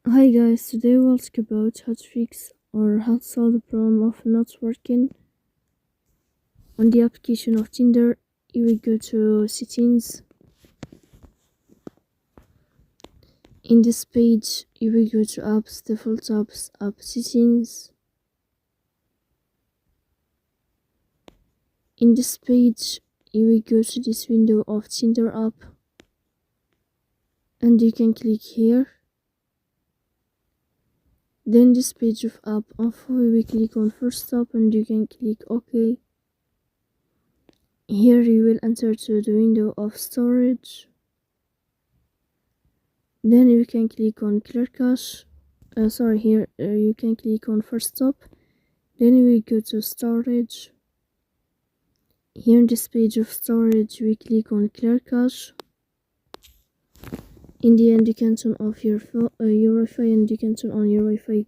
Hi guys, today we'll talk about how to fix or how to solve the problem of not working on the application of Tinder. You will go to settings. In this page, you will go to apps, default apps, app settings. In this page, you will go to this window of Tinder app and you can click here. Then this page of app info, we will click on first stop and you can click OK. Here you will enter to the window of storage. Then you can click on clear cache. Here you can click on first stop. Then you will go to storage. Here in this page of storage, we click on clear cache. In the end, you can turn off your Wi-Fi and you can turn on your Wi-Fi